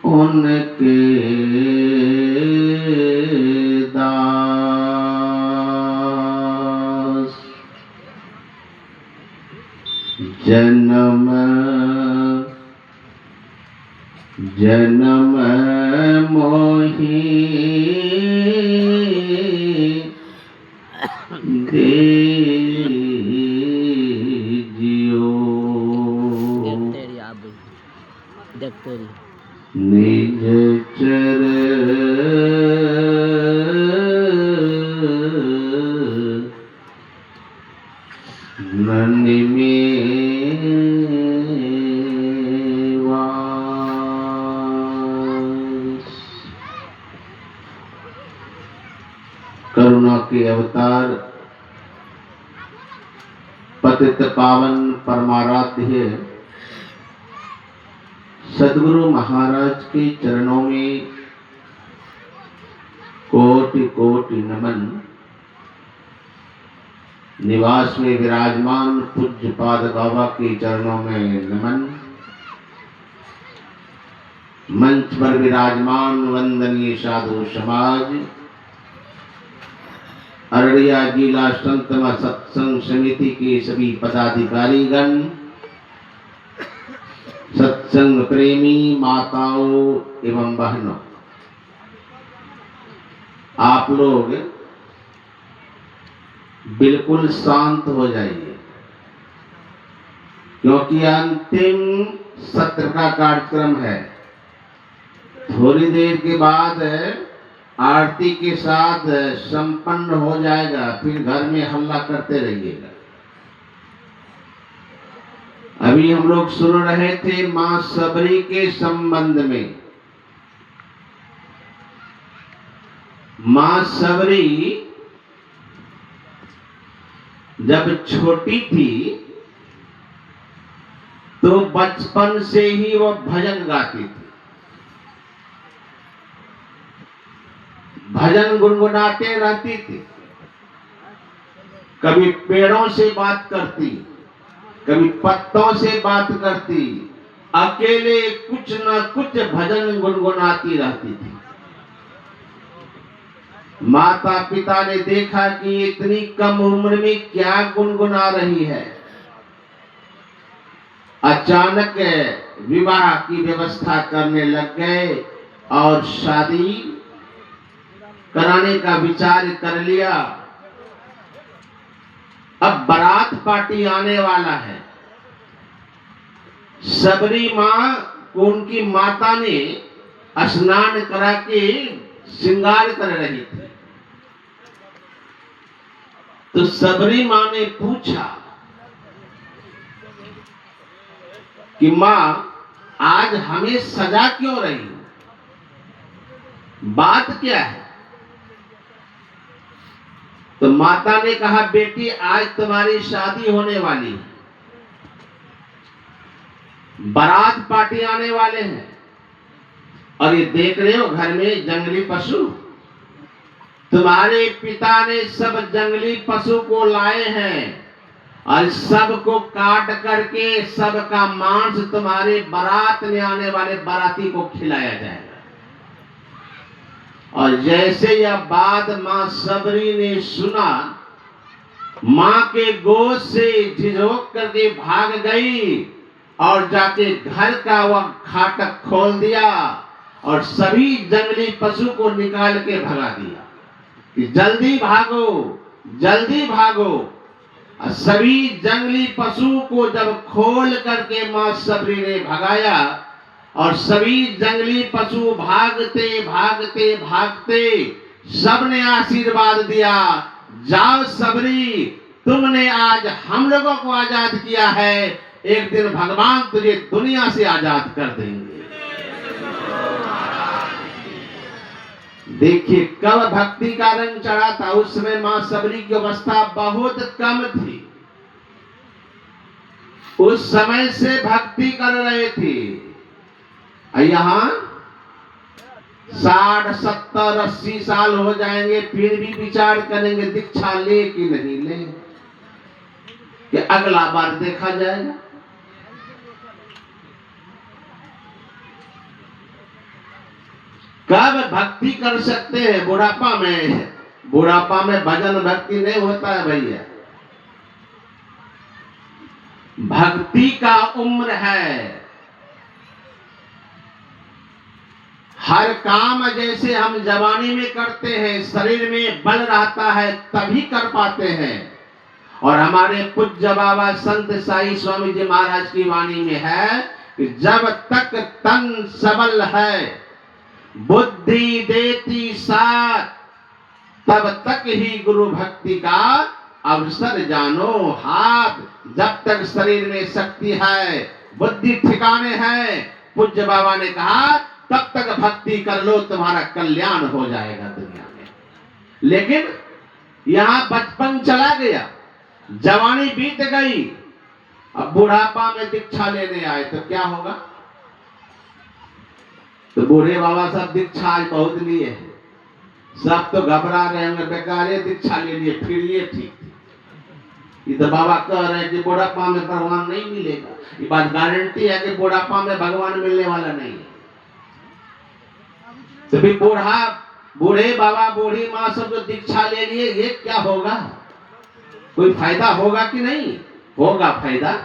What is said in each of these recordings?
उनके दास जन्म जन्म मोहि दे जियो निज चरण में वास। करुणा के अवतार पतित पावन परमाराध्य सद्गुरु महाराज के चरणों में कोटि कोटि नमन। निवास में विराजमान पूज्य पाद बाबा के चरणों में नमन। मंच पर विराजमान वंदनीय साधु समाज, अररिया जिला संत सत्संग समिति के सभी पदाधिकारीगण, सत्संग प्रेमी माताओं एवं बहनों, आप लोग बिल्कुल शांत हो जाइए, क्योंकि अंतिम सत्र का कार्यक्रम है। थोड़ी देर के बाद आरती के साथ संपन्न हो जाएगा, फिर घर में हल्ला करते रहिएगा। अभी हम लोग सुन रहे थे मां सबरी के संबंध में। मां सबरी जब छोटी थी तो बचपन से ही वो भजन गाती थी। भजन गुनगुनाते रहती थी। कभी पेड़ों से बात करती, कभी पत्तों से बात करती, अकेले कुछ न कुछ भजन गुनगुनाती रहती थी। माता पिता ने देखा कि इतनी कम उम्र में क्या गुनगुना रही है। अचानक विवाह की व्यवस्था करने लग गए और शादी कराने का विचार कर लिया। अब बारात पार्टी आने वाला है। सबरी मां को उनकी माता ने स्नान करा के श्रृंगार कर रही थी। तो सबरी मां ने पूछा कि मां, आज हमें सजा क्यों रही हो? बात क्या है? तो माता ने कहा, बेटी आज तुम्हारी शादी होने वाली है, बारात पार्टी आने वाले हैं, और ये देख रहे हो घर में जंगली पशु, तुम्हारे पिता ने सब जंगली पशु को लाए हैं और सबको काट करके सबका मांस तुम्हारे बारात में आने वाले बाराती को खिलाया जाएगा। और जैसे यह बात मां सबरी ने सुना, मां के गोद से झिझोक करके भाग गई और जाके घर का वह फाटक खोल दिया और सभी जंगली पशु को निकाल के भगा दिया कि जल्दी भागो, जल्दी भागो। और सभी जंगली पशु को जब खोल करके मां सबरी ने भगाया और सभी जंगली पशु भागते भागते भागते सबने आशीर्वाद दिया, जाओ सबरी, तुमने आज हम लोगों को आजाद किया है, एक दिन भगवान तुझे दुनिया से आजाद कर देंगे। देखिए कब भक्ति का रंग चढ़ा था। उस समय मां सबरी की अवस्था बहुत कम थी, उस समय से भक्ति कर रहे थे। यहाँ 60, 70, 80 साल हो जाएंगे फिर भी विचार करेंगे दीक्षा ले कि नहीं ले, कि अगला बार देखा जाएगा। कब भक्ति कर सकते हैं? बुढ़ापा में। बुढ़ापा में भजन भक्ति नहीं होता है भैया। भक्ति का उम्र है। हर काम जैसे हम जवानी में करते हैं, शरीर में बल रहता है तभी कर पाते हैं। और हमारे पूज्य बाबा संत साई स्वामी जी महाराज की वाणी में है कि जब तक तन सबल है, बुद्धि देती साथ, तब तक ही गुरु भक्ति का अवसर जानो हाथ। जब तक शरीर में शक्ति है, बुद्धि ठिकाने है, पूज्य बाबा ने कहा तब तक भक्ति कर लो, तुम्हारा कल्याण हो जाएगा दुनिया में। लेकिन यहां बचपन चला गया, जवानी बीत गई, अब बुढ़ापा में दीक्षा लेने आए तो क्या होगा? तो बूढ़े बाबा सब दीक्षा आज बहुत लिए हैं, सब तो घबरा रहे होंगे, बेकार ये दीक्षा ले लिए फिर ये ठीक। ये तो बाबा कह रहे हैं कि बुढ़ापा में भगवान नहीं मिलेगा। ये बात गारंटी है कि बुढ़ापा में भगवान मिलने वाला नहीं है। तो भी बूढ़े बाबा बूढ़ी माँ सब जो दीक्षा ले लिए, ये क्या होगा? कोई फायदा होगा कि नहीं होगा? फायदा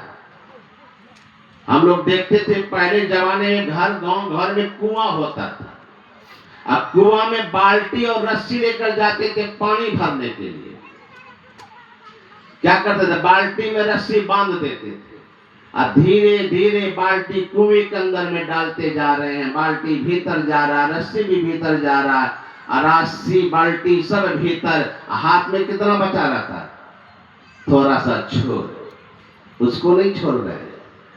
हम लोग देखते थे पहले जमाने में, गांव घर में कुआं होता था। अब कुआं में बाल्टी और रस्सी लेकर जाते थे पानी भरने के लिए। क्या करते थे? बाल्टी में रस्सी बांध देते थे और धीरे धीरे बाल्टी कुएं के अंदर में डालते जा रहे हैं। बाल्टी भीतर जा रहा, रस्सी भी भीतर जा रहा, और रस्सी बाल्टी सब भीतर। हाथ में कितना बचा रहता है? थोड़ा सा छोर, उसको नहीं छोड़ रहे,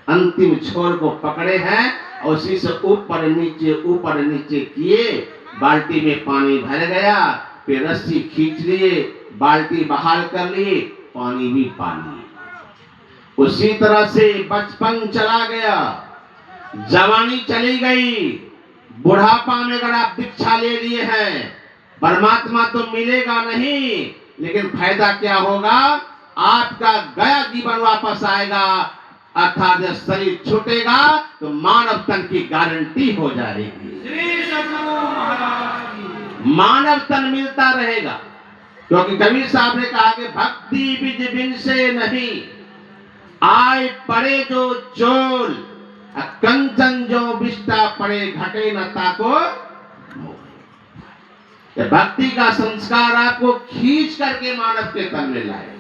अंतिम छोर को पकड़े हैं और उसी से ऊपर नीचे किए। बाल्टी में पानी भर गया, फिर रस्सी खींच लिए, बाल्टी बहाल कर लिए, पानी भी पानी। उसी तरह से बचपन चला गया, जवानी चली गई, बुढ़ापा में अगर आप दीक्षा ले लिए हैं, परमात्मा तो मिलेगा नहीं, लेकिन फायदा क्या होगा? आपका गया जीवन वापस आएगा, अर्थात जब शरीर छूटेगा तो मानव तन की गारंटी हो जाएगी। मानव तन मिलता रहेगा, क्योंकि कबीर साहब ने कहा कि भक्ति बीज बिन से नहीं, आय पड़े जो चोल, कंचन जो बिस्टा पड़े घटे न ताको। भक्ति का संस्कार आपको खींच करके मानव के तन में लाएगा।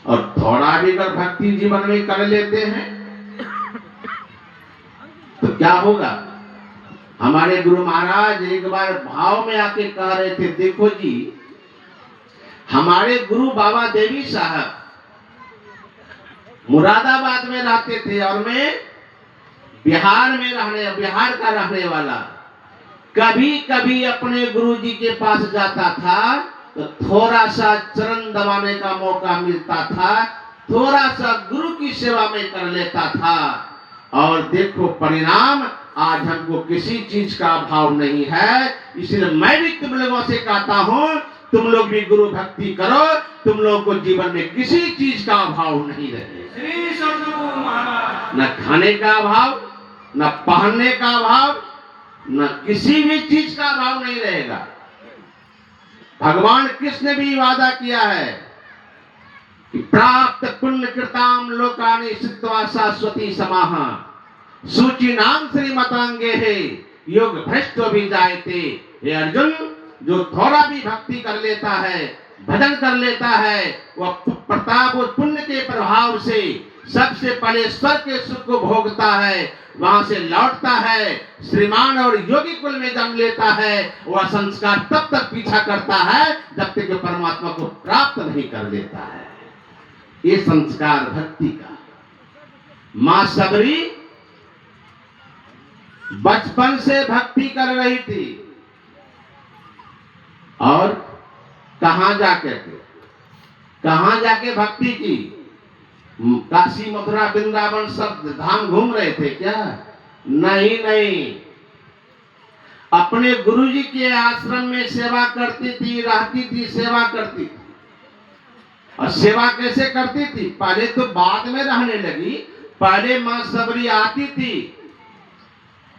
और थोड़ा भी अगर भक्ति जीवन में कर लेते हैं तो क्या होगा? हमारे गुरु महाराज एक बार भाव में आके कह रहे थे, देखो जी, हमारे गुरु बाबा देवी साहब मुरादाबाद में रहते थे और मैं बिहार का रहने वाला। कभी कभी अपने गुरुजी के पास जाता था तो थोड़ा सा चरण दबाने का मौका मिलता था, थोड़ा सा गुरु की सेवा में कर लेता था। और देखो परिणाम, आज हमको किसी चीज का अभाव नहीं है। इसलिए मैं भी तुम लोगों से कहता हूं, तुम लोग भी गुरु भक्ति करो, तुम लोगों को जीवन में किसी चीज का अभाव नहीं रहे। न खाने का अभाव, न पहनने का अभाव, न किसी भी चीज का अभाव नहीं रहेगा। भगवान कृष्ण ने भी वादा किया है कि प्राप्त पुण्य कृताम लोकानि सिद्ध्वा शाश्वती समाहा सूची नाम श्रीमतांगे है योग भ्रष्ट भी जायते। हे अर्जुन, जो थोड़ा भी भक्ति कर लेता है, भजन कर लेता है, वह प्रताप और पुण्य के प्रभाव से सबसे पहले स्वर्ग के सुख को भोगता है, वहां से लौटता है, श्रीमान और योगी कुल में जन्म लेता है। वह संस्कार तब तक पीछा करता है जब तक परमात्मा को प्राप्त नहीं कर लेता है। ये संस्कार भक्ति का। मां सबरी बचपन से भक्ति कर रही थी, और कहां जाके भक्ति की? काशी मथुरा वृंदावन सब धाम घूम रहे थे क्या? नहीं, अपने गुरुजी के आश्रम में सेवा करती थी, रहती थी, सेवा करती थी। और सेवा कैसे करती थी? पहले तो बाद में रहने लगी, पहले मां सबरी आती थी,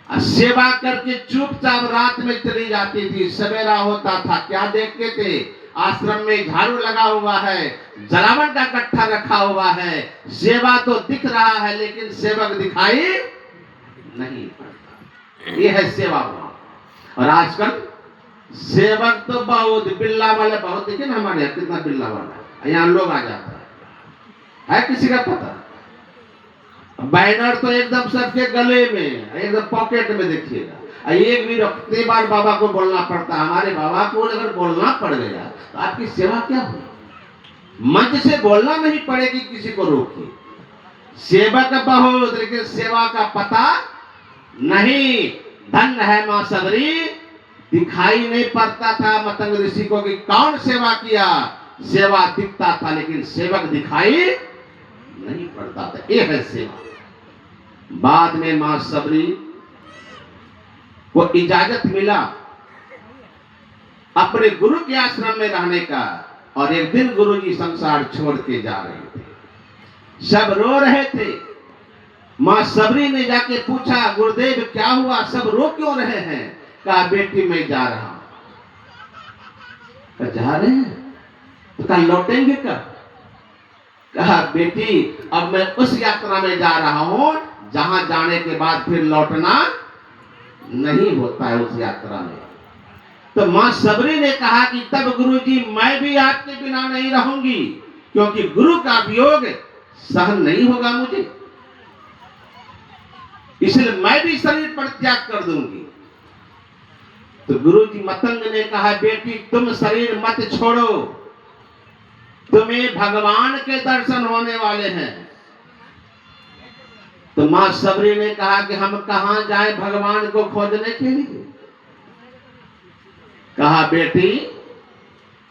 सेवा करके चुपचाप रात में चली जाती थी। सवेरा होता था, क्या देखते थे? आश्रम में झाड़ू लगा हुआ है, जलावन का कट्टा रखा हुआ है, सेवा तो दिख रहा है लेकिन सेवक दिखाई नहीं पड़ता। ये है सेवा भाव। और आजकल सेवक तो बहुत, बिल्ला वाले बहुत, देखिए ना हमारे यहाँ कितना बिल्ला वाला है, यहाँ लोग आ जाता है किसी का पता? बैनर तो एकदम सबके गले में, एकदम पॉकेट में देखिएगा। एक भी कितनी बार बाबा को बोलना पड़ता है, हमारे बाबा को अगर बोलना पड़ गया तो आपकी सेवा क्या होगी? मंच से बोलना नहीं पड़ेगी, किसी को रोकिए। सेवक बहुत, लेकिन सेवा का पता नहीं। धन है मां सबरी, दिखाई नहीं पड़ता था मतंग ऋषि को कि कौन सेवा किया। सेवा दिखता था लेकिन सेवक दिखाई नहीं पड़ता था। ये है सेवा। बाद में मां सबरी को इजाजत मिला अपने गुरु के आश्रम में रहने का, और एक दिन गुरुजी संसार छोड़ के जा रहे थे, सब रो रहे थे। मां सबरी ने जाके पूछा, गुरुदेव क्या हुआ, सब रो क्यों रहे हैं? कहा बेटी मैं जा रहा हूं। जा रहे हैं तो कल लौटेंगे कब? कहा बेटी अब मैं उस यात्रा में जा रहा हूं जहां जाने के बाद फिर लौटना नहीं होता है उस यात्रा में। तो मां सबरी ने कहा कि तब गुरुजी मैं भी आपके बिना नहीं रहूंगी, क्योंकि गुरु का वियोग सहन नहीं होगा मुझे, इसलिए मैं भी शरीर पर त्याग कर दूंगी। तो गुरुजी मतंग ने कहा बेटी तुम शरीर मत छोड़ो, तुम्हें भगवान के दर्शन होने वाले हैं। तो मां सबरी ने कहा कि हम कहां जाएं भगवान को खोजने के लिए? कहा बेटी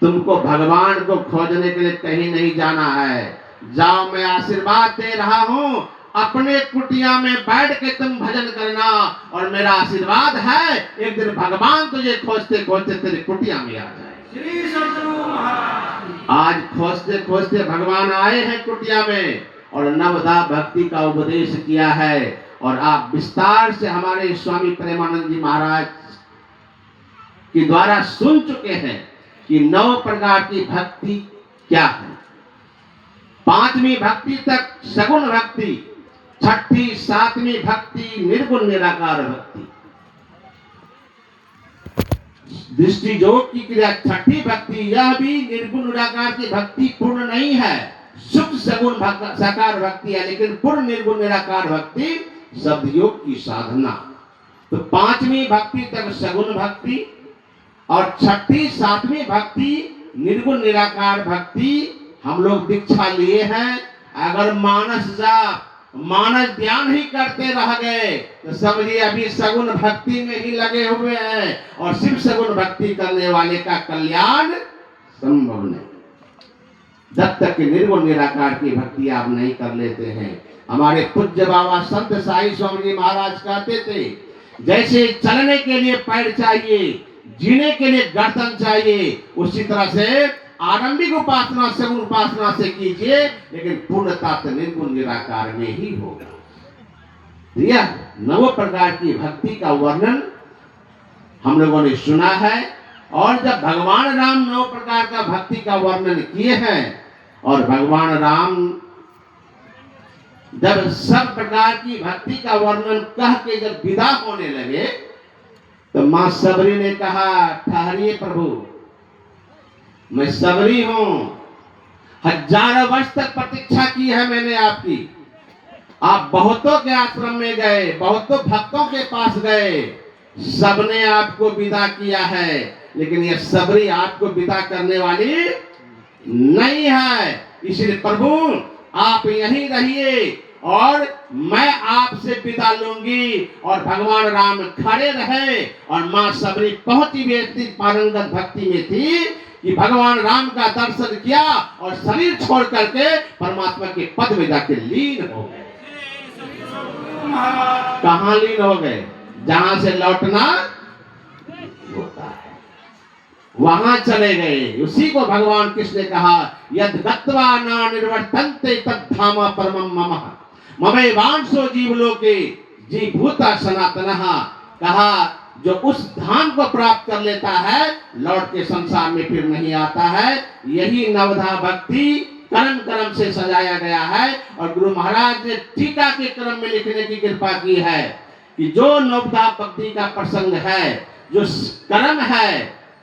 तुमको भगवान को खोजने के लिए कहीं नहीं जाना है, जाओ मैं आशीर्वाद दे रहा हूं, अपने कुटिया में बैठ के तुम भजन करना, और मेरा आशीर्वाद है एक दिन भगवान तुझे खोजते खोजते तेरी कुटिया में आ जाए। श्री सद्गुरु महाराज आज खोजते खोजते भगवान आए हैं कुटिया में, और नवदा भक्ति का उपदेश किया है। और आप विस्तार से हमारे स्वामी प्रेमानंद जी महाराज के द्वारा सुन चुके हैं कि 9 प्रकार की भक्ति क्या है। 5वीं भक्ति तक सगुण भक्ति, 6ठी 7वीं भक्ति निर्गुण निराकार भक्ति, दृष्टि योग की क्रिया 6ठी भक्ति, यह भी निर्गुण निराकार की भक्ति पूर्ण नहीं है, शुद्ध सगुण साकार भक्ति है, लेकिन पूर्ण निर्गुण निराकार भक्ति शब्द योग की साधना। तो 5वीं भक्ति तक सगुण भक्ति, और 6ठी 7वीं भक्ति निर्गुण निराकार भक्ति हम लोग दीक्षा लिए हैं। अगर मानस ध्यान ही करते रह गए तो समझिए अभी सगुण भक्ति में ही लगे हुए हैं, और सिर्फ सगुण भक्ति करने वाले का कल्याण संभव नहीं जब तक निर्गुण निराकार की भक्ति आप नहीं कर लेते हैं। हमारे पूज्य बाबा संत साई स्वामी जी महाराज कहते थे, जैसे चलने के लिए पैर चाहिए, जीने के लिए गर्दन चाहिए, उसी तरह से आरंभिक उपासना सगुण उपासना से कीजिए, लेकिन पूर्णता तो निर्गुण निराकार में ही होगा। यह 9 प्रकार की भक्ति का वर्णन हम लोगों ने सुना है। और जब भगवान राम 9 प्रकार का भक्ति का वर्णन किए हैं, और भगवान राम जब सब प्रकार की भक्ति का वर्णन कह के जब विदा होने लगे, तो मां सबरी ने कहा ठहरिए प्रभु, मैं सबरी हूं, हजारों वर्ष तक प्रतीक्षा की है मैंने आपकी। आप बहुतों के आश्रम में गए, बहुतों भक्तों के पास गए, सबने आपको विदा किया है, लेकिन यह सबरी आपको विदा करने वाली नहीं है। इसलिए प्रभु आप यहीं रहिए और मैं आपसे विदा लूंगी। और भगवान राम खड़े रहे, और मां सबरी पहुंची भी इतनी पारंगत भक्ति में थी कि भगवान राम का दर्शन किया और शरीर छोड़ करके परमात्मा के पद में जाके लीन हो गए। कहां लीन हो गए? जहां से लौटना होता है। वहां चले गए, उसी को भगवान कृष्ण ने कहा, यद गत्वा न निर्वर्तन्ते तद धाम परमं मम ममैवांशो जीवलोके जीभूता सनातनः। कहा जो उस धाम को प्राप्त कर लेता है लौट के संसार में फिर नहीं आता है। यही नवधा भक्ति कर्म कर्म से सजाया गया है। और गुरु महाराज ने टीका के क्रम में लिखने की कृपा की है कि जो नवधा भक्ति का प्रसंग है, जो कर्म है,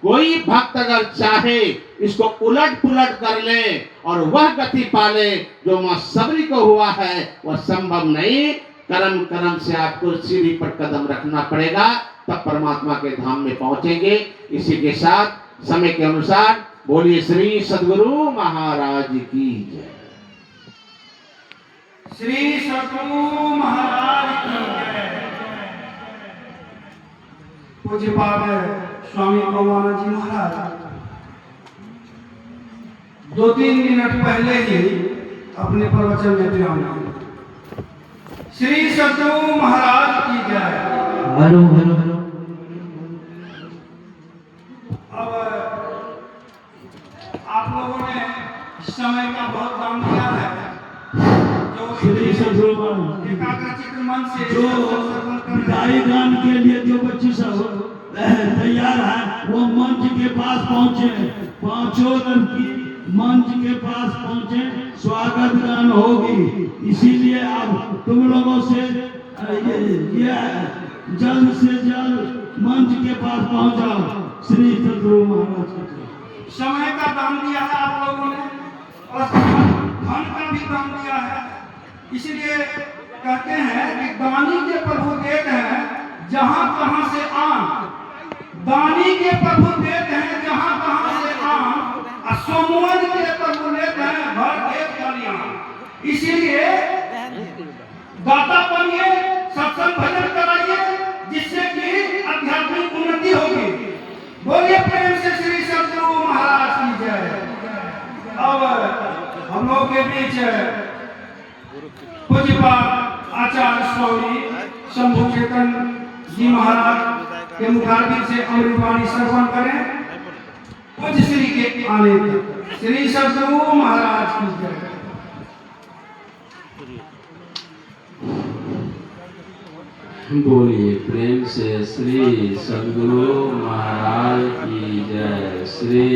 कोई भक्त अगर चाहे इसको उलट पुलट कर ले और वह गति पाले जो मां सबरी को हुआ है, वह संभव नहीं। कर्म कर्म से आपको सीढ़ी पर कदम रखना पड़ेगा, तब परमात्मा के धाम में पहुंचेंगे। इसी के साथ समय के अनुसार बोलिए श्री सद्गुरु महाराज की जय। श्री सद्गुरु महाराज की जय। पूज्यपाद स्वामी भगवान जी महाराज 2-3 मिनट पहले ही अपने प्रवचन में बयान किया। श्री सद्गुरु महाराज की जय। Hello hello hello. अब आप लोगों ने समय का बहुत दाम दिया है। जो श्री सद्गुरु महाराज एकाग्रचित्त मन से जो विदाई गान के लिए जो बच्चे सब तैयार है वो मंच के पास पहुंचे, पांचों लड़की मंच के पास पहुंचे, स्वागत गान होगी। इसीलिए अब तुम लोगों से ये जल्द से जल्द मंच के पास पहुंचाओ। श्री सद्गुरु महाराज समय का दान दिया है आप लोगों ने और धन का भी दान दिया है। इसलिए कहते हैं कि दानी के प्रभु देते हैं जहां कहां से आन, दानी के प्रभु देते हैं जहां कहां से आन, सोमवन के प्रभु लेते हैं भर एक कलियां। इसीलिए दाता बनिए, सत्संग भजन कराइए, जिससे कि आध्यात्मिक उन्नति होगी। बोलिए प्रेम से श्री सद्गुरु महाराज की जय। अब हम लोग के बीच पूज्यपाद आचार्य स्वामी शंभु चेतन जी महाराज के मुखारबिंद से अमृतवाणी श्रवण करें। पूज्य श्री के आने तक श्री सद्गुरु महाराज की जय। बोलिए प्रेम से श्री सद्गुरु महाराज की जय। श्री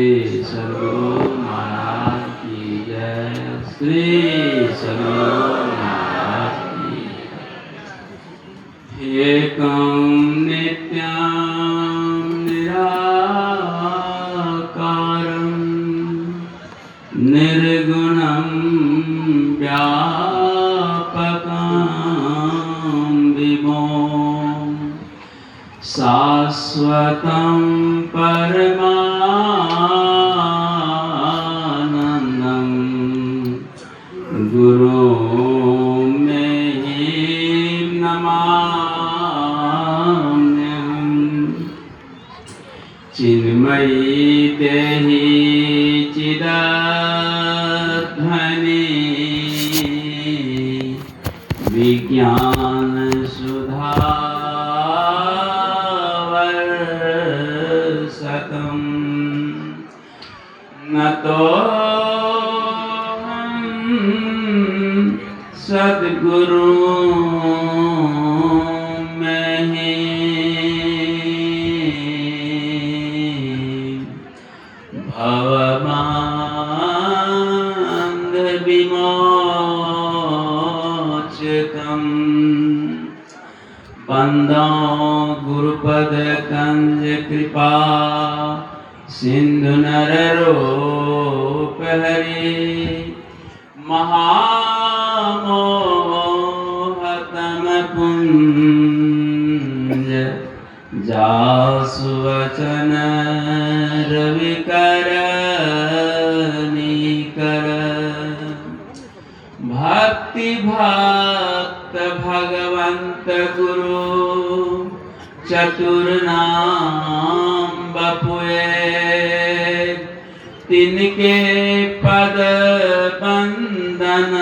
सद्गुरु महाराज की जय। श्री सद्गुरु महाराज की जय। एकं नित्यं निराकारं निर्गुणं व्यापकं विभुं शाश्वतं परमानन्दं गुरुं मे नमाम्यहम्। चिन्मयी देहि चिदध्वनि विज्ञान सुधा वर्षतम् नतो सद्गुरु भवबन्ध विमोचकम् बंदो गुरुपद कंज कृपा सिंधु नररूप हरि महामोहतम कुंज जासु वचन रविकर निकर भक्ति भक्त भगवंत गुरु चतुर नाम बपुए तिनके पद बंदन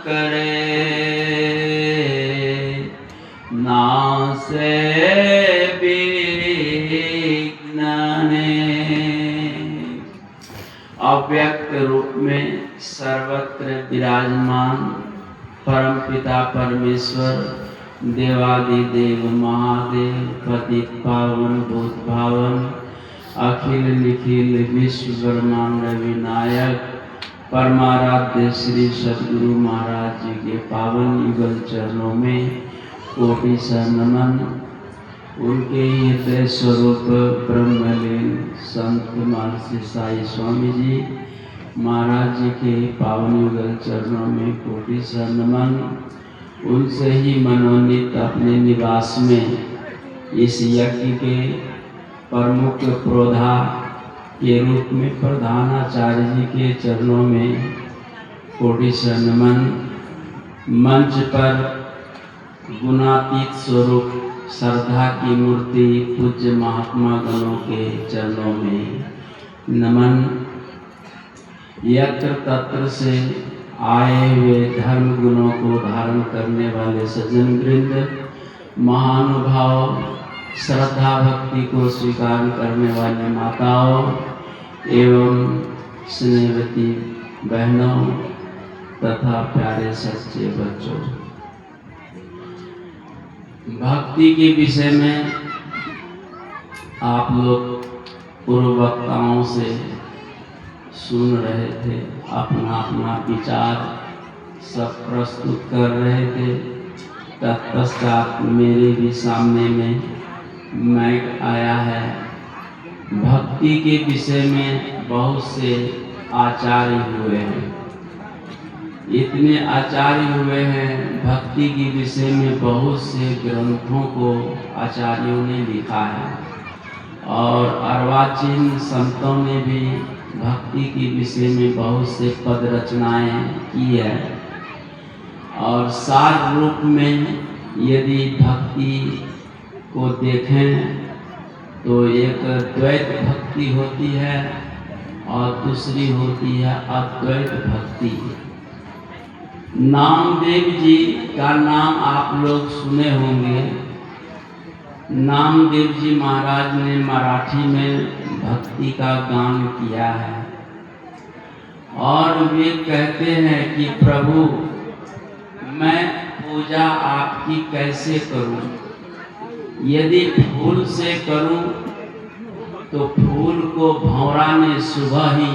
करे नासे बीरी अव्यक्त रूप में सर्वत्र विराजमान परमपिता परमेश्वर देवादिदेव महादेव पतित पावन भूत भावन अखिल निखिल विश्व ब्रह्मांड विनायक परमाराध्य श्री सद्गुरु महाराज जी के पावन युगल चरणों में कोटि सा नमन। उनके हृदय स्वरूप ब्रह्मलीन संत महर्षि साई स्वामी जी महाराज जी के पावन युगल चरणों में कोटि सा नमन। उनसे ही मनोनीत अपने निवास में इस यज्ञ के प्रमुख प्रोधा के रूप में प्रधानाचार्य जी के चरणों में कोटि सा नमन। मंच पर गुणातीत स्वरूप श्रद्धा की मूर्ति पूज्य महात्मा गणों के चरणों में नमन। यत्र तत्र से आए हुए धर्म गुणों को धारण करने वाले सज्जन वृंद, महानुभाव, श्रद्धा भक्ति को स्वीकार करने वाली माताओं एवं स्नेहवती बहनों तथा प्यारे सच्चे बच्चों, भक्ति के विषय में आप लोग पूर्व वक्ताओं से सुन रहे थे, अपना अपना विचार सब प्रस्तुत कर रहे थे। तत्पश्चात मेरे भी सामने में माइक आया है। भक्ति के विषय में बहुत से आचार्य हुए हैं, इतने आचार्य हुए हैं, भक्ति के विषय में बहुत से ग्रंथों को आचार्यों ने लिखा है और अर्वाचीन संतों ने भी भक्ति के विषय में बहुत से पद रचनाएं की है। और सार रूप में यदि भक्ति को देखें तो एक द्वैत भक्ति होती है और दूसरी होती है अद्वैत भक्ति। नामदेव जी का नाम आप लोग सुने होंगे। नामदेव जी महाराज ने मराठी में भक्ति का गान किया है और वे कहते हैं कि प्रभु मैं पूजा आपकी कैसे करूं? यदि फूल से करूं तो फूल को भंवरा ने सुबह ही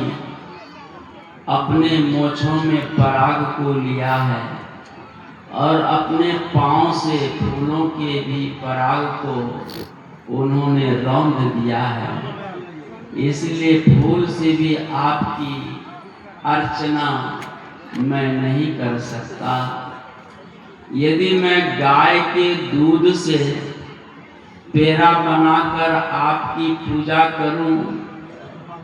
अपने मोछों में पराग को लिया है और अपने पांव से फूलों के भी पराग को उन्होंने रौंद दिया है। इसलिए फूल से भी आपकी अर्चना मैं नहीं कर सकता। यदि मैं गाय के दूध से पेड़ा बनाकर आपकी पूजा करूं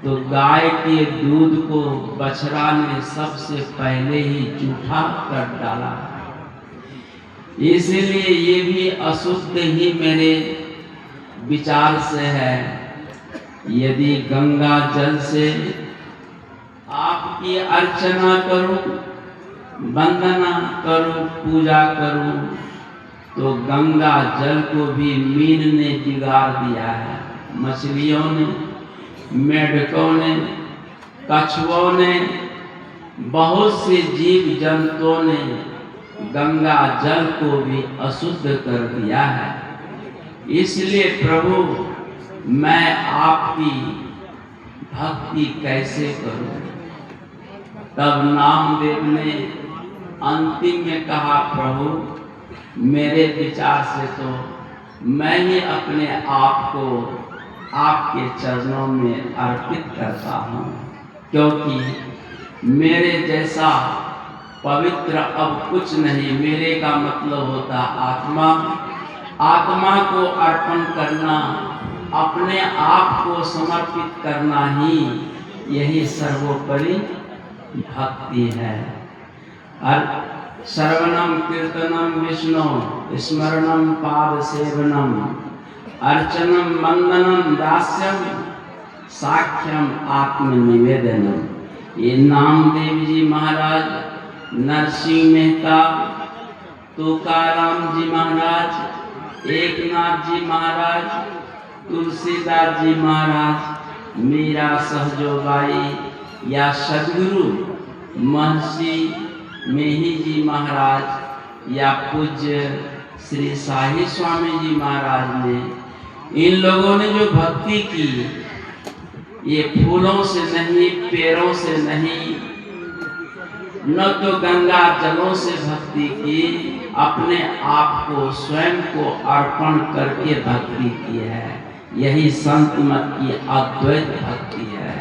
तो गाय के दूध को बछड़ा ने सबसे पहले ही जूठा कर डाला। इसलिए ये भी अशुद्ध ही मेरे विचार से है। यदि गंगा जल से आपकी अर्चना करूं, वंदना करूं, पूजा करूं तो गंगा जल को भी मीन ने बिगाड़ दिया है। मछलियों ने, मेढकों ने, कछुओं ने, बहुत से जीव जंतुओं ने गंगा जल को भी अशुद्ध कर दिया है। इसलिए प्रभु मैं आपकी भक्ति कैसे करूं? तब नामदेव ने अंतिम में कहा, प्रभु मेरे विचार से तो मैं ही अपने आप को आपके चरणों में अर्पित करता हूँ, क्योंकि मेरे जैसा पवित्र अब कुछ नहीं। मेरे का मतलब होता आत्मा। आत्मा को अर्पण करना, अपने आप को समर्पित करना ही यही सर्वोपरि भक्ति है। श्रवणम कीर्तनम विष्णु स्मरणम पाद सेवनम अर्चनम वंदनम दास्यम साख्यम आत्मनिवेदनम। ये नामदेव जी महाराज, नरसिंह मेहता, तुकाराम जी महाराज, एकनाथ जी महाराज, तुलसीदास जी महाराज, मीरा सहजोबाई, या सदगुरु महर्षि मेही जी महाराज या पूज्य श्री साही स्वामी जी महाराज ने, इन लोगों ने जो भक्ति की, ये फूलों से नहीं, पेड़ों से नहीं, न तो गंगा जलों से भक्ति की, अपने आप को स्वयं को अर्पण करके भक्ति की है। यही संत मत की अद्वैत भक्ति है।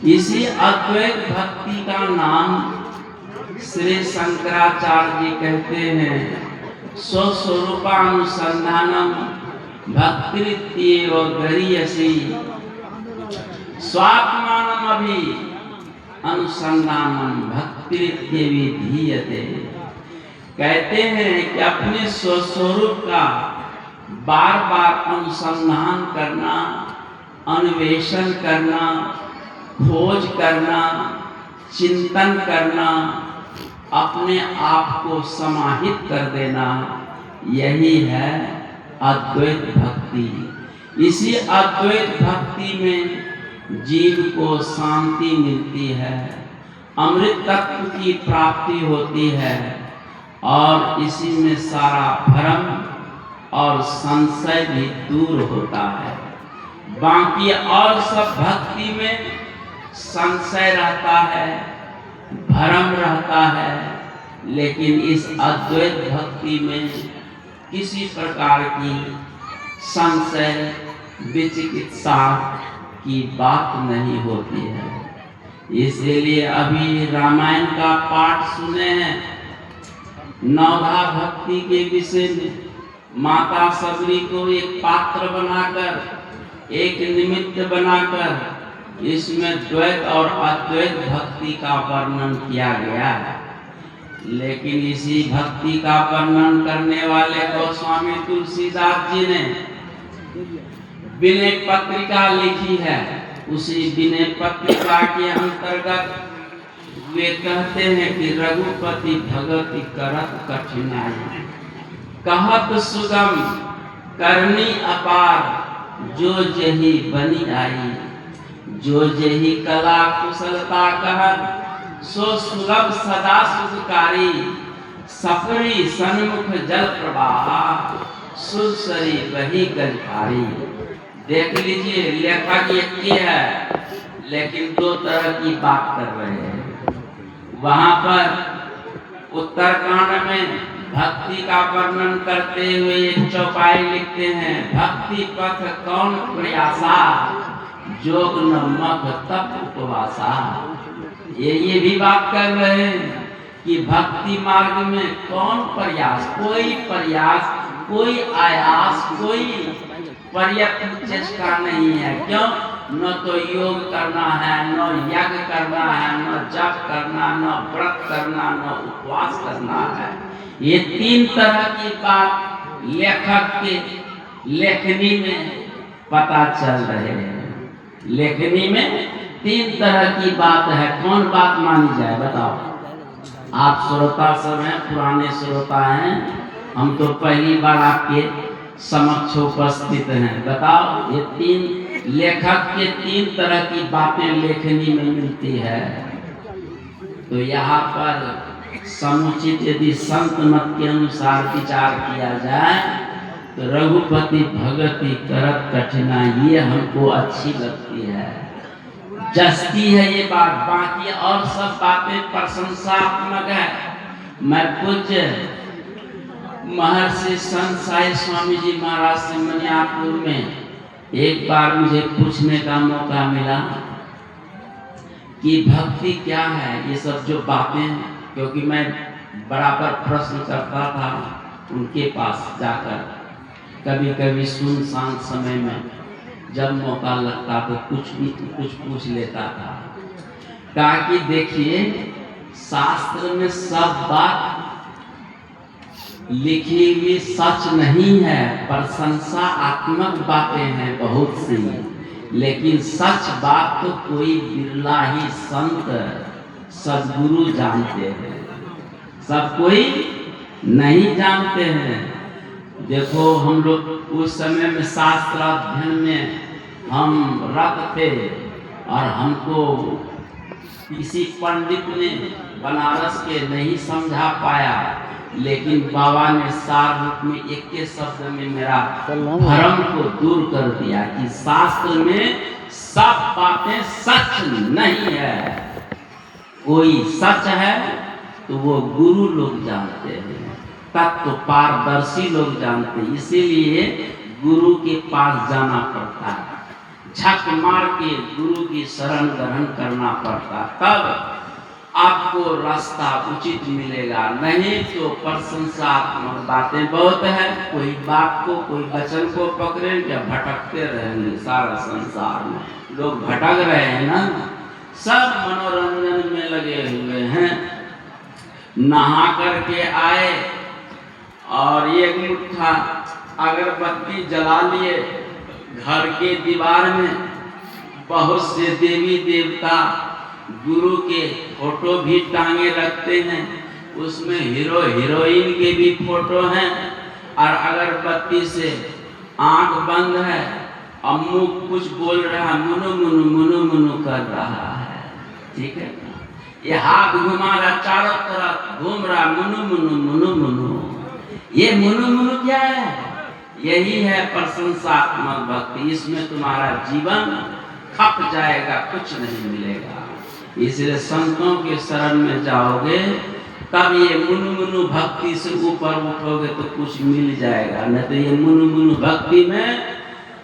इसी अद्वैत भक्ति का नाम श्री शंकराचार्य जी कहते हैं स्वस्वरूपानुसंधानम भक्तिरित्येव गरीयसी स्वात्मानम अभी अनुसंधानम भक्तिरित्येविधीयते। कहते हैं कि अपने स्वस्वरूप का बार बार अनुसंधान करना, अन्वेषण करना, खोज करना, चिंतन करना, अपने आप को समाहित कर देना, यही है अद्वैत भक्ति। इसी अद्वैत भक्ति में जीव को शांति मिलती है, अमृत तत्व की प्राप्ति होती है और इसी में सारा भ्रम और संशय भी दूर होता है। बाकी और सब भक्ति में संशय रहता है, भ्रम रहता है, लेकिन इस अद्वैत भक्ति में किसी प्रकार की संशय विचिकित्सा की बात नहीं होती है। इसीलिए अभी रामायण का पाठ सुने हैं, नवधा भक्ति के विषय में माता सबरी को एक पात्र बनाकर, एक निमित्त बनाकर इसमें द्वैत और अद्वैत भक्ति का वर्णन किया गया है। लेकिन इसी भक्ति का वर्णन करने वाले गोस्वामी तुलसीदास जी ने विनय पत्रिका लिखी है। उसी विनय पत्रिका के अंतर्गत वे कहते हैं कि रघुपति भगति करत कठिनाई, कहत सुगम करनी अपार, जो जही बनी आई, जो जही कला कुशलता कहत, सो सुलभ सदा सुखकारी, सफरी सन्मुख जल प्रवाह, सुरसरी बही गंधारी। देख लीजिए, लेखक एक ही है लेकिन दो तरह की बात कर रहे हैं। वहां पर उत्तरकांड में भक्ति का वर्णन करते हुए एक चौपाई लिखते हैं, भक्ति पथ कौन प्रयासा, जोग न मख तप उपवासा। ये भी बात कर रहे हैं कि भक्ति मार्ग में कौन प्रयास, कोई आयास, कोई प्रयत्न चेष्टा नहीं है। क्यों? न तो योग करना है, न यज्ञ करना है, न जप करना, न व्रत करना, न उपवास करना है। ये तीन तरह की बात लेखक के लेखनी में पता चल रहे हैं। लेखनी में तीन तरह की बात है। कौन बात मानी जाए बताओ? आप श्रोता सब हैं, पुराने श्रोता हैं, हम तो पहली बार आपके समक्ष उपस्थित हैं। बताओ, ये तीन लेखक के तीन तरह की बातें लेखनी में मिलती है। तो यहाँ पर समुचित यदि संत मत के अनुसार विचार किया जाए तो रघुपति भगति करत कठिनाई, ये हमको अच्छी लगती है, जस्ती है ये बात। बाकी और सब बातें प्रशंसात्मक है। मैं पूज्य महर्षि संत साई स्वामी जी महाराज से मनियापुर में एक बार मुझे पूछने का मौका मिला कि भक्ति क्या है, ये सब जो बातें, क्योंकि मैं बराबर प्रश्न करता था उनके पास जाकर, कभी कभी सुनसान समय में जब मौका लगता तो कुछ पूछ लेता था। कहा कि देखिए, शास्त्र में सब बात लिखी हुई सच नहीं है, प्रशंसात्मक बातें हैं बहुत सी, लेकिन सच बात तो कोई बिरला ही संत सद्गुरु जानते हैं, सब कोई नहीं जानते हैं। देखो, हम लोग उस समय में शास्त्र अध्ययन में हम रत थे और हमको किसी पंडित ने बनारस के नहीं समझा पाया, लेकिन बाबा ने सार रूप में एक के शब्द में मेरा भ्रम को दूर कर दिया कि शास्त्र में सब बातें सच नहीं है। कोई सच है तो वो गुरु लोग जानते हैं, तत्व पारदर्शी लोग जानते हैं, इसीलिए गुरु के पास जाना पड़ता है, झक मार के गुरु की शरण ग्रहण करना पड़ता, तब आपको रास्ता उचित मिलेगा। नहीं तो प्रशंसात्मक बातें बहुत है, कोई बात को कोई वचन को पकड़े क्या भटकते रहेंगे। सारा संसार में लोग भटक रहे हैं ना, सब मनोरंजन में लगे हुए हैं। नहा करके आए और एक मुट्ठा अगरबत्ती जला लिए, घर के दीवार में बहुत से देवी देवता गुरु के फोटो भी टांगे रखते हैं, उसमें हीरो हीरोइन के भी फोटो हैं, और अगरबत्ती से आंख बंद है, अम्मू कुछ बोल रहा है, मुनु मुनु मुनु मुनु कर रहा है, ठीक है। ये हाथ घुमा रहा, चारों तरफ घूम रहा, मुनु मुनु मुनु मुनु। ये मुनु मुनु क्या है? यही है प्रशंसात्मक भक्ति। इसमें तुम्हारा जीवन खप जाएगा, कुछ नहीं मिलेगा। इसलिए संतों के शरण में जाओगे तब ये मुनु मुनु भक्ति से ऊपर उठोगे तो कुछ मिल जाएगा, नहीं तो ये मुनु मुनु भक्ति में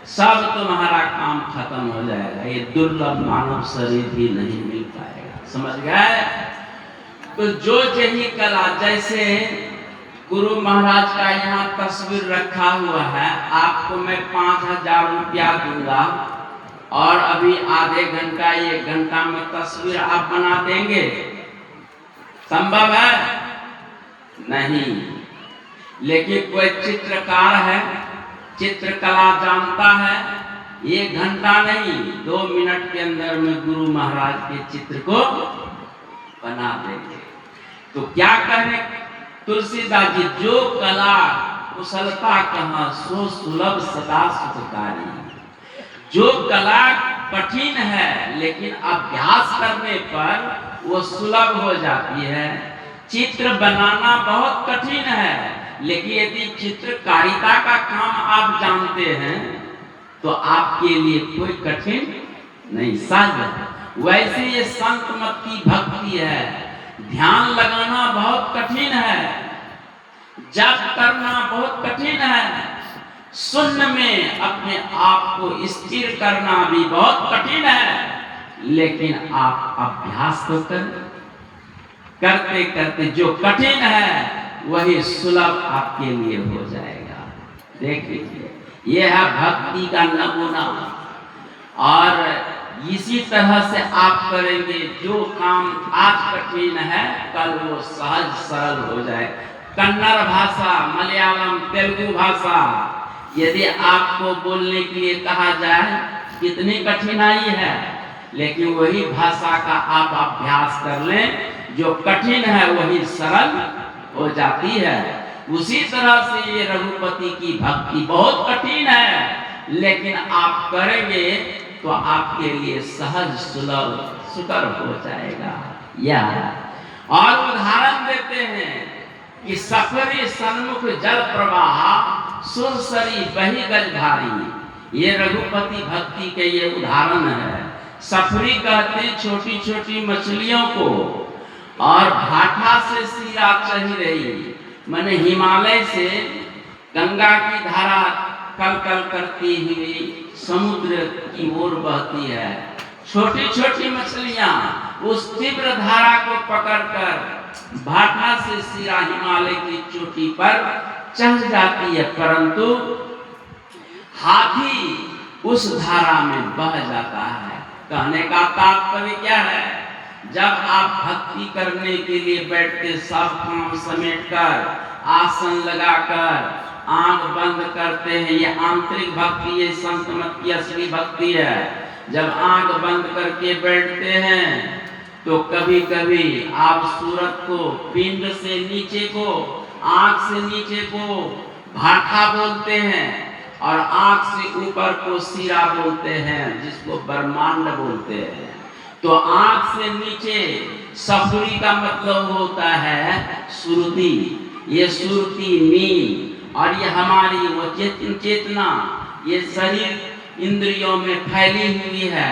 सब तुम्हारा काम खत्म हो जाएगा। ये दुर्लभ मानव शरीर भी नहीं मिल पाएगा, समझ गए। तो जो यही कला, जैसे गुरु महाराज का यहाँ तस्वीर रखा हुआ है, आपको मैं 5000 रुपया दूंगा और अभी आधे घंटा 1 घंटा में तस्वीर आप बना देंगे, संभव है? नहीं। लेकिन कोई चित्रकार है, चित्रकला जानता है, 1 घंटा नहीं 2 मिनट के अंदर में गुरु महाराज के चित्र को बना देंगे। तो क्या करें तुलसीदास जी, जो कला कुशलता कहाँ सो सुलभ सदा सुखकारी। जो कला कठिन है लेकिन अभ्यास करने पर वो सुलभ हो जाती है। चित्र बनाना बहुत कठिन है, लेकिन यदि चित्रकारिता का काम आप जानते हैं तो आपके लिए कोई कठिन नहीं, सहज है। वैसे ये संत मत की भक्ति है, ध्यान लगाना बहुत कठिन है, जप करना बहुत कठिन है, शून्य में अपने आप को स्थिर करना भी बहुत कठिन है, लेकिन आप अभ्यास तो करते करते जो कठिन है वही सुलभ आपके लिए हो जाएगा। देख लीजिए, यह है भक्ति का नमूना। और इसी तरह से आप करेंगे, जो काम आज कठिन है कल वो सहज सरल हो जाए। कन्नड़ भाषा, मलयालम, तेलुगु भाषा यदि आपको बोलने के लिए कहा जाए कितनी कठिनाई है, लेकिन वही भाषा का आप अभ्यास कर लें, जो कठिन है वही सरल हो जाती है। उसी तरह से ये रघुपति की भक्ति बहुत कठिन है, लेकिन आप करेंगे तो आपके लिए सहज सुलभ सुकर हो जाएगा। यह और उदाहरण देते हैं कि सफरी सन्मुख जल प्रवाह सुरसरी बही गजधारी। ये रघुपति भक्ति के ये उदाहरण है। सफरी कहते हैं छोटी छोटी मछलियों को, और भाठा से सिरा चढ़ी रही, माने हिमालय से गंगा की धारा कल कल करती हुई समुद्र की ओर बहती है। छोटी छोटी मछलियां उस तीव्र धारा को पकड़कर भाठा से सिरा हिमालय की चोटी पर चढ़ जाती है, परंतु हाथी उस धारा में बह जाता है। कहने का तात्पर्य क्या है? जब आप भक्ति करने के लिए बैठते, सब काम समेटकर, आसन लगाकर, आंख बंद करते हैं, ये आंतरिक भक्ति, ये संत मत की असली भक्ति है। जब आंख बंद करके बैठते हैं तो कभी कभी आप सूरत को, पिंड से नीचे को, आंख से नीचे को भाठा बोलते हैं, और आंख से ऊपर को सिरा बोलते हैं, जिसको ब्रह्मांड बोलते हैं। तो आंख से नीचे सफुरी का मतलब होता है सुरती। ये सुरती नींद और ये हमारी वो चेतना, ये शरीर इंद्रियों में फैली हुई है।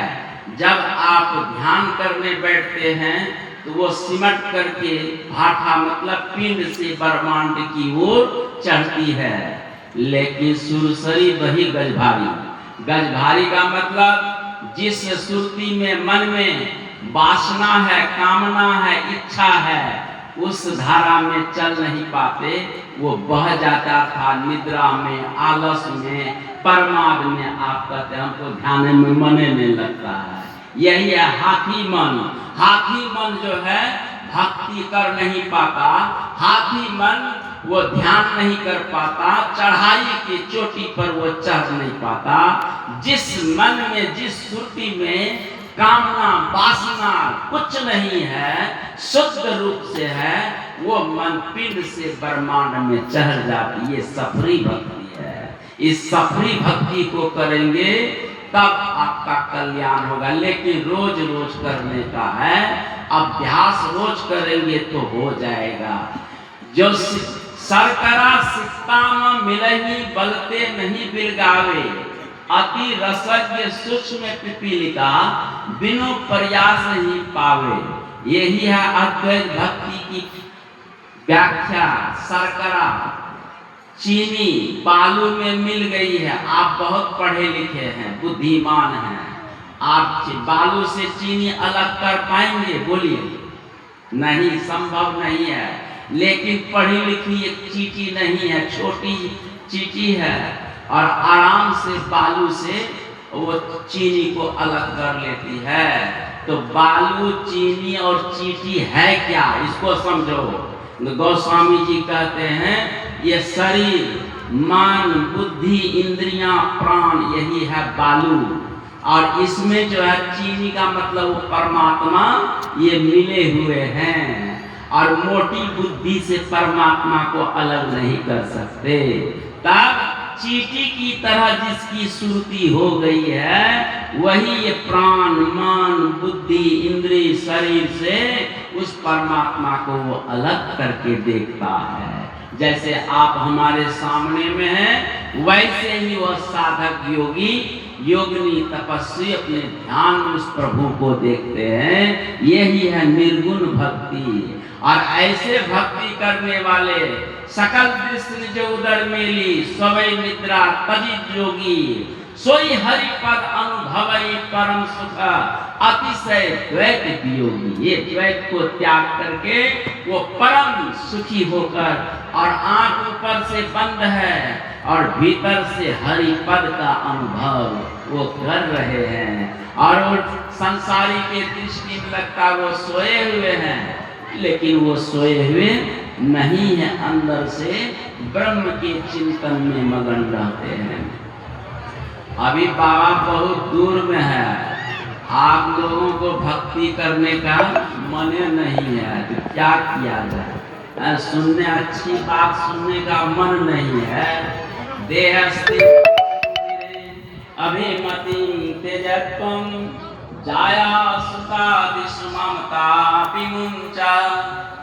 जब आप ध्यान करने बैठते हैं तो वो सिमट करके भाठा मतलब पिंड से ब्रह्मांड की ओर चढ़ती है। लेकिन सुरसरी वही गजभारी। गजभारी का मतलब जिस सुरती में मन में वासना है, कामना है, इच्छा है, उस धारा में चल नहीं पाते, वो बह जाता था निद्रा में, आलस में, परमाद में। आप कहते हैं हमको ध्यान में मने नहीं लगता है। यही है हाथी मन। हाथी मन जो है भक्ति कर नहीं पाता, हाथी मन वो ध्यान नहीं कर पाता, चढ़ाई की चोटी पर वो चढ़ नहीं पाता। जिस मन में, जिस सुरती में कामना वासना कुछ नहीं है, शुद्ध रूप से है, वो मन पिंड से ब्रह्मांड में चढ़ जाती। ये सफरी भक्ति है। इस सफरी भक्ति को करेंगे तब आपका कल्याण होगा। लेकिन रोज रोज करने का है, अभ्यास रोज करेंगे तो हो जाएगा। जो सरकरा सिक्ताम मिलही बलते नहीं बिलगावे, अति रसज्ञ सूक्ष्म पिपीलिका बिनु प्रयास ही पावे। यही है अद्वैत भक्ति की व्याख्या। सरकरा चीनी बालू में मिल गई है। आप बहुत पढ़े लिखे हैं, बुद्धिमान हैं, आप बालू से चीनी अलग कर पाएंगे? बोलिए, नहीं, संभव नहीं है। लेकिन पढ़ी लिखी एक चीटी नहीं है, छोटी चीटी है और आराम से बालू से वो चीनी को अलग कर लेती है। तो बालू, चीनी और चीटी है क्या, इसको समझो। गोस्वामी जी कहते हैं ये शरीर, मन, बुद्धि, इंद्रियां, प्राण, यही है बालू। और इसमें जो है चीनी का मतलब वो परमात्मा, ये मिले हुए हैं। और मोटी बुद्धि से परमात्मा को अलग नहीं कर सकते। तब चीटी की तरह जिसकी सुरती हो गई है, वही ये प्राण, मन, बुद्धि, इंद्रिय, शरीर से उस परमात्मा को वो अलग करके देखता है। जैसे आप हमारे सामने में हैं, वैसे ही वह साधक योगी, योगिनी, तपस्वी अपने ध्यान में उस प्रभु को देखते हैं। यही है निर्गुण भक्ति। और ऐसे भक्ति करने वाले सकल दृष्टि जो उदर मेली, स्वय निद्रा तजी जोगी, सोई हरि पद अनुभवई परम सुख, अतिशय द्वैत वियोगी। ये द्वैत को त्याग करके वो परम सुखी होकर, और आंख ऊपर से बंद है और भीतर से हरि पद का अनुभव वो कर रहे हैं। और वो संसारी के दृष्टि में लगता वो सोए हुए हैं, लेकिन वो सोए हुए नहीं है, अंदर से ब्रह्म के चिंतन में मगन रहते हैं। अभी बाबा बहुत दूर में है, आप लोगों को भक्ति करने का मन नहीं है, तो क्या किया जाए? सुनने, अच्छी बात सुनने का मन नहीं है। देह स्थिर अभिमति तेजत्वम जाया सुता विश्वमता विमुंचा।